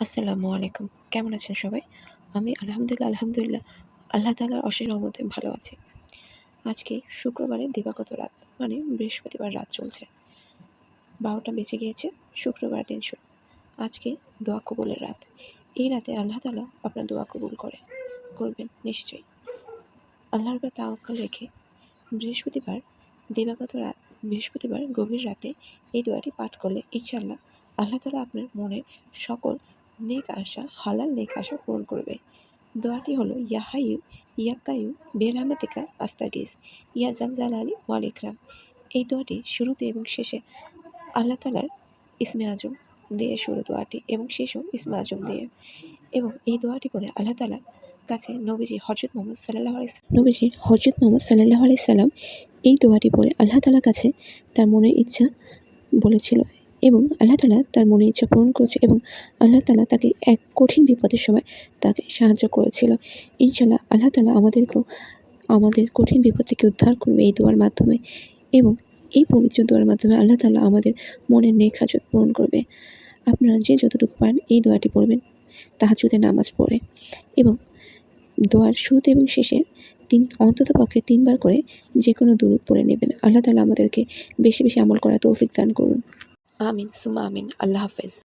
আসসালামু আলাইকুম। কেমন আছেন সবাই? আমি আলহামদুলিল্লাহ আল্লাহ তাআলার অশেষ রহমতে ভালো আছি। আজকে শুক্রবারের দিবাগত রাত, মানে বৃহস্পতিবার রাত চলছে। ১২টা বেজে গিয়েছে, শুক্রবার দিন শুরু। আজকে দোয়া কবুলের রাত। এই রাতে আল্লাহ তাআলা আপনার দোয়া কবুল করবেন নিশ্চয়ই। আল্লাহর উপর তাওয়াক্কুল রেখে বৃহস্পতিবার বৃহস্পতিবার গভীর রাতে এই দোয়াটি পাঠ করলে ইনশাআল্লাহ আল্লাহ তাআলা আপনার মনের সকল নেক আশা, হালাল নেক আশা পূরণ করবে। দোয়াটি হলো, ইয়া হাইয়ু ইয়া কাইয়ুম বিরহমাতিকা আস্তাগিস ইয়া যাল জালালি ওয়াল ইকরাম। এই দোয়াটি শুরুতে এবং শেষে আল্লাহ তাআলার ইসমে আজম দিয়ে শুরু দোয়াটি, এবং শেষও ইসমে আজম দিয়ে। এবং এই দোয়াটি পড়ে আল্লাহ তাআলার কাছে নবীজি হযরত মুহাম্মদ সাল্লাল্লাহু আলাইহি সাল্লাম এই দোয়াটি পড়ে আল্লাহ তাআলার কাছে তার মনের ইচ্ছা বলেছিল, এবং আল্লাহ তাআলা তার মনের ইচ্ছা পূরণ করেছে, এবং আল্লাহ তাআলা তাকে এক কঠিন বিপদের সময় তাকে সাহায্য করেছিল। ইনশাআল্লাহ আল্লাহ তাআলা আমাদেরকেও আমাদের কঠিন বিপদ থেকে উদ্ধার করবে এই দোয়ার মাধ্যমে, এবং এই পবিত্র দোয়ার মাধ্যমে আল্লাহ তাআলা আমাদের মনের নেক হাজত পূরণ করবে। আপনারা যে যতটুকু পারেন এই দোয়াটি পড়বেন তাহাজ্জুদের নামাজ পড়ে, এবং দোয়ার শুরুতে এবং শেষে অন্ততপক্ষে ৩ বার করে যেকোনো দুরূদ পড়ে নেবেন। আল্লাহ তাআলা আমাদেরকে বেশি বেশি আমল করার তৌফিক দান করুন। আমিন সুম্মা আমিন। আল্লাহ হাফেজ।